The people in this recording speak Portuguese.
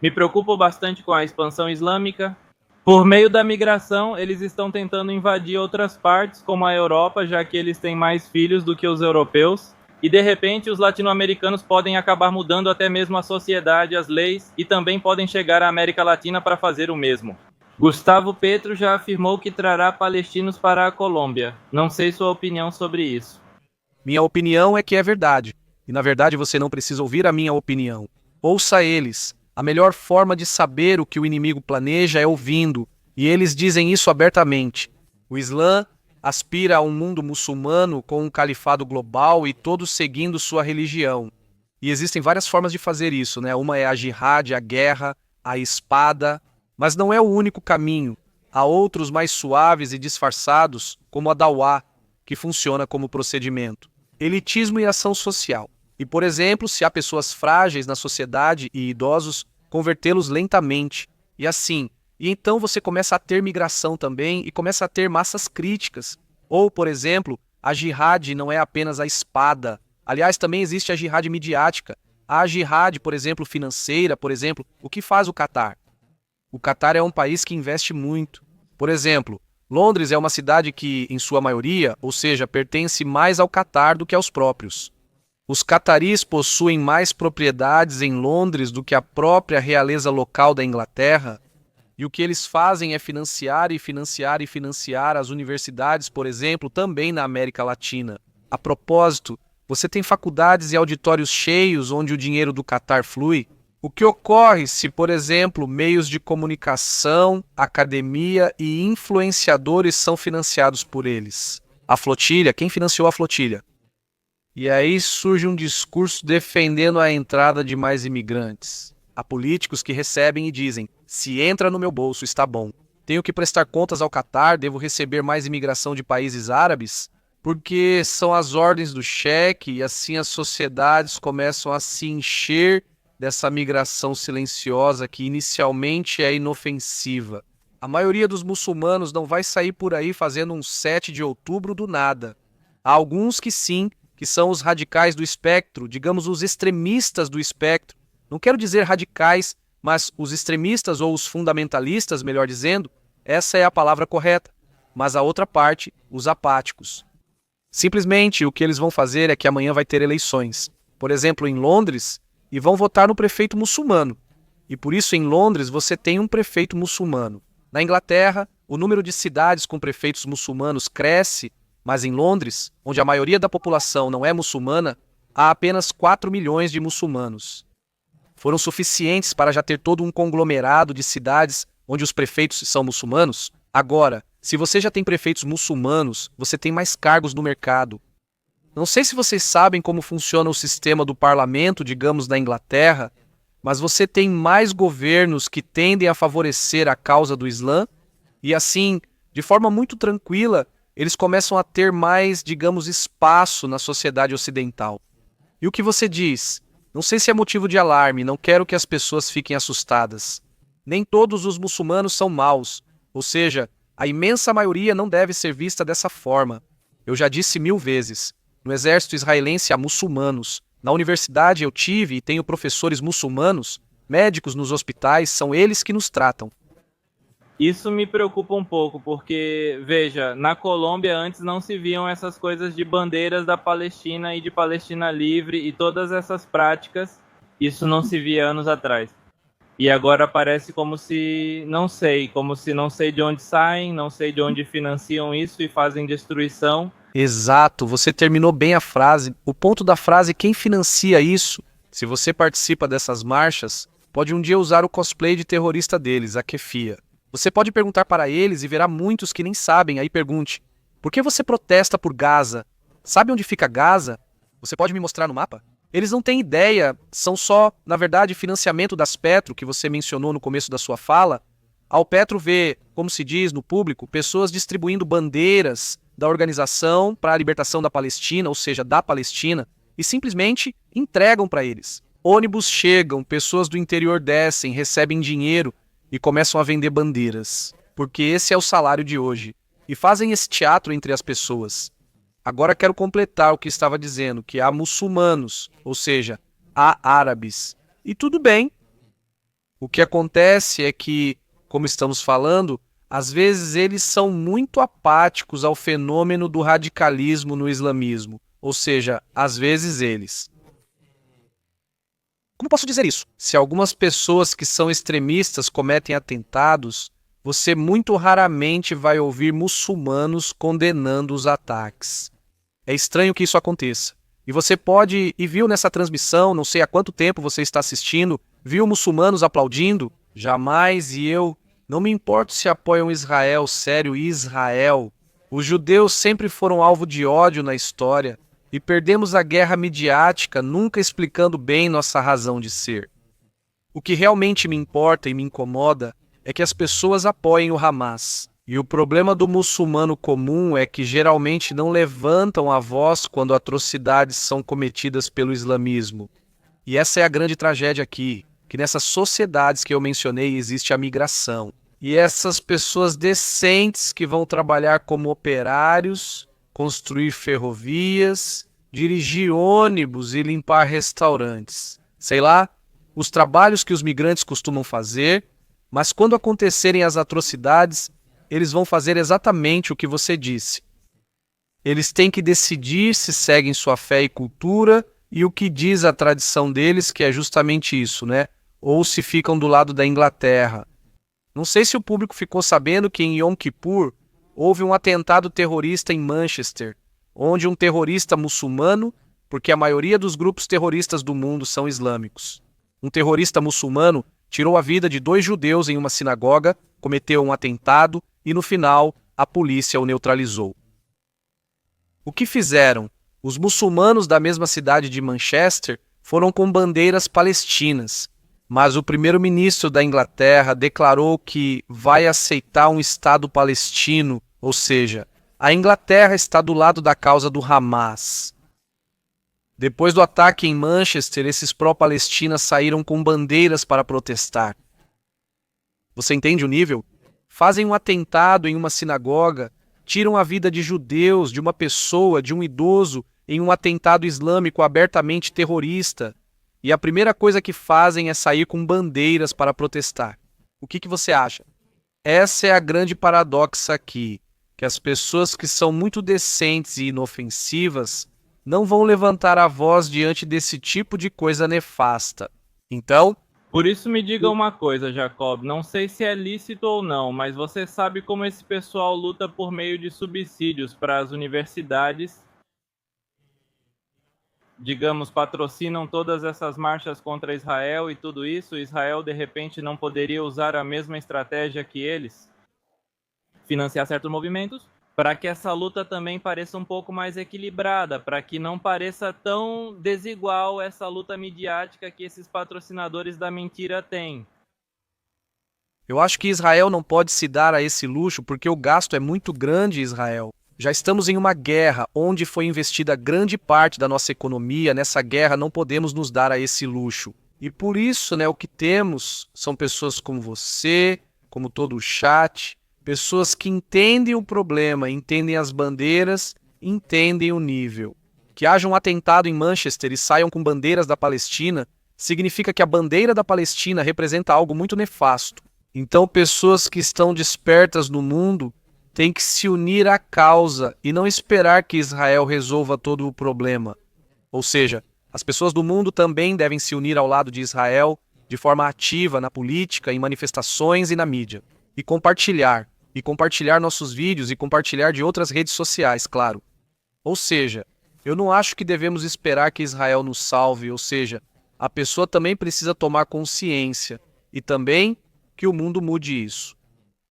Me preocupo bastante com a expansão islâmica. Por meio da migração, eles estão tentando invadir outras partes, como a Europa, já que eles têm mais filhos do que os europeus. E de repente, os latino-americanos podem acabar mudando até mesmo a sociedade, as leis, e também podem chegar à América Latina para fazer o mesmo. Gustavo Petro já afirmou que trará palestinos para a Colômbia. Não sei sua opinião sobre isso. Minha opinião é que é verdade. E na verdade você não precisa ouvir a minha opinião. Ouça eles. A melhor forma de saber o que o inimigo planeja é ouvindo. E eles dizem isso abertamente. O Islã aspira a um mundo muçulmano com um califado global e todos seguindo sua religião. E existem várias formas de fazer isso, né? Uma é a jihad, a guerra, a espada. Mas não é o único caminho. Há outros mais suaves e disfarçados, como a Dawah, que funciona como procedimento. Elitismo e ação social. E, por exemplo, se há pessoas frágeis na sociedade e idosos, convertê-los lentamente. E assim. E então você começa a ter migração também e começa a ter massas críticas. Ou, por exemplo, a jihad não é apenas a espada. Aliás, também existe a jihad midiática. A jihad, por exemplo, financeira, por exemplo, o que faz o Catar? O Catar é um país que investe muito. Por exemplo, Londres é uma cidade que, em sua maioria, ou seja, pertence mais ao Catar do que aos próprios. Os cataris possuem mais propriedades em Londres do que a própria realeza local da Inglaterra, e o que eles fazem é financiar e financiar e financiar as universidades, por exemplo, também na América Latina. A propósito, você tem faculdades e auditórios cheios onde o dinheiro do Catar flui. O que ocorre se, por exemplo, meios de comunicação, academia e influenciadores são financiados por eles? A flotilha, quem financiou a flotilha? E aí surge um discurso defendendo a entrada de mais imigrantes. Há políticos que recebem e dizem: se entra no meu bolso, está bom. Tenho que prestar contas ao Catar, devo receber mais imigração de países árabes? Porque são as ordens do cheque e assim as sociedades começam a se encher dessa migração silenciosa que inicialmente é inofensiva. A maioria dos muçulmanos não vai sair por aí fazendo um 7 de outubro do nada. Há alguns que sim, que são os radicais do espectro, digamos os extremistas do espectro. Não quero dizer radicais, mas os extremistas ou os fundamentalistas, melhor dizendo, essa é a palavra correta. Mas a outra parte, os apáticos. Simplesmente o que eles vão fazer é que amanhã vai ter eleições. Por exemplo, em Londres, e vão votar no prefeito muçulmano. E por isso em Londres você tem um prefeito muçulmano. Na Inglaterra, o número de cidades com prefeitos muçulmanos cresce, mas em Londres, onde a maioria da população não é muçulmana, há apenas 4 milhões de muçulmanos. Foram suficientes para já ter todo um conglomerado de cidades onde os prefeitos são muçulmanos? Agora, se você já tem prefeitos muçulmanos, você tem mais cargos no mercado. Não sei se vocês sabem como funciona o sistema do parlamento, digamos, da Inglaterra, mas você tem mais governos que tendem a favorecer a causa do Islã e assim, de forma muito tranquila, eles começam a ter mais, digamos, espaço na sociedade ocidental. E o que você diz? Não sei se é motivo de alarme, não quero que as pessoas fiquem assustadas. Nem todos os muçulmanos são maus, ou seja, a imensa maioria não deve ser vista dessa forma. Eu já disse 1000 vezes. No exército israelense há muçulmanos. Na universidade eu tive e tenho professores muçulmanos. Médicos nos hospitais, são eles que nos tratam. Isso me preocupa um pouco, porque, veja, na Colômbia antes não se viam essas coisas de bandeiras da Palestina e de Palestina livre e todas essas práticas, isso não se via anos atrás. E agora parece como se não sei de onde saem, não sei de onde financiam isso e fazem destruição. Exato, você terminou bem a frase. O ponto da frase, quem financia isso? Se você participa dessas marchas, pode um dia usar o cosplay de terrorista deles, a Kefia. Você pode perguntar para eles e verá muitos que nem sabem, aí pergunte: por que você protesta por Gaza? Sabe onde fica Gaza? Você pode me mostrar no mapa? Eles não têm ideia, são só, na verdade, financiamento das Petro, que você mencionou no começo da sua fala. Ao Petro vê, como se diz no público, pessoas distribuindo bandeiras da Organização para a Libertação da Palestina, ou seja, da Palestina, e simplesmente entregam para eles. Ônibus chegam, pessoas do interior descem, recebem dinheiro e começam a vender bandeiras, porque esse é o salário de hoje, e fazem esse teatro entre as pessoas. Agora quero completar o que estava dizendo, que há muçulmanos, ou seja, há árabes. E tudo bem. O que acontece é que, como estamos falando, às vezes eles são muito apáticos ao fenômeno do radicalismo no islamismo. Ou seja, às vezes eles. Como posso dizer isso? Se algumas pessoas que são extremistas cometem atentados, você muito raramente vai ouvir muçulmanos condenando os ataques. É estranho que isso aconteça. E você pode, e viu nessa transmissão, não sei há quanto tempo você está assistindo, viu muçulmanos aplaudindo? Jamais, e eu não me importo se apoiam Israel, sério, Israel. Os judeus sempre foram alvo de ódio na história e perdemos a guerra midiática nunca explicando bem nossa razão de ser. O que realmente me importa e me incomoda é que as pessoas apoiem o Hamas. E o problema do muçulmano comum é que geralmente não levantam a voz quando atrocidades são cometidas pelo islamismo. E essa é a grande tragédia aqui, que nessas sociedades que eu mencionei existe a migração. E essas pessoas decentes que vão trabalhar como operários, construir ferrovias, dirigir ônibus e limpar restaurantes. Sei lá, os trabalhos que os migrantes costumam fazer, mas quando acontecerem as atrocidades, eles vão fazer exatamente o que você disse. Eles têm que decidir se seguem sua fé e cultura e o que diz a tradição deles, que é justamente isso, né? Ou se ficam do lado da Inglaterra. Não sei se o público ficou sabendo que em Yom Kippur houve um atentado terrorista em Manchester, onde um terrorista muçulmano, porque a maioria dos grupos terroristas do mundo são islâmicos, um terrorista muçulmano tirou a vida de 2 judeus em uma sinagoga, cometeu um atentado e, no final, a polícia o neutralizou. O que fizeram? Os muçulmanos da mesma cidade de Manchester foram com bandeiras palestinas, mas o primeiro-ministro da Inglaterra declarou que vai aceitar um Estado palestino, ou seja, a Inglaterra está do lado da causa do Hamas. Depois do ataque em Manchester, esses pró-palestinas saíram com bandeiras para protestar. Você entende o nível? Fazem um atentado em uma sinagoga, tiram a vida de judeus, de uma pessoa, de um idoso, em um atentado islâmico abertamente terrorista. E a primeira coisa que fazem é sair com bandeiras para protestar. O que você acha? Essa é a grande paradoxa aqui, que as pessoas que são muito decentes e inofensivas não vão levantar a voz diante desse tipo de coisa nefasta. Então, Por isso me diga uma coisa, Jacob, não sei se é lícito ou não, mas você sabe como esse pessoal luta por meio de subsídios para as universidades, digamos, patrocinam todas essas marchas contra Israel e tudo isso, Israel de repente não poderia usar a mesma estratégia que eles, financiar certos movimentos, para que essa luta também pareça um pouco mais equilibrada, para que não pareça tão desigual essa luta midiática que esses patrocinadores da mentira têm. eu acho que Israel não pode se dar a esse luxo porque o gasto é muito grande em Israel. Já estamos em uma guerra onde foi investida grande parte da nossa economia. Nessa guerra não podemos nos dar a esse luxo. E por isso, o que temos são pessoas como você, como todo o chat, pessoas que entendem o problema, entendem as bandeiras, entendem o nível. Que haja um atentado em Manchester e saiam com bandeiras da Palestina, significa que a bandeira da Palestina representa algo muito nefasto. Então, pessoas que estão despertas no mundo têm que se unir à causa e não esperar que Israel resolva todo o problema. Ou seja, as pessoas do mundo também devem se unir ao lado de Israel de forma ativa na política, em manifestações e na mídia. E compartilhar nossos vídeos e compartilhar de outras redes sociais, claro. Ou seja, eu não acho que devemos esperar que Israel nos salve, ou seja, a pessoa também precisa tomar consciência e também que o mundo mude isso.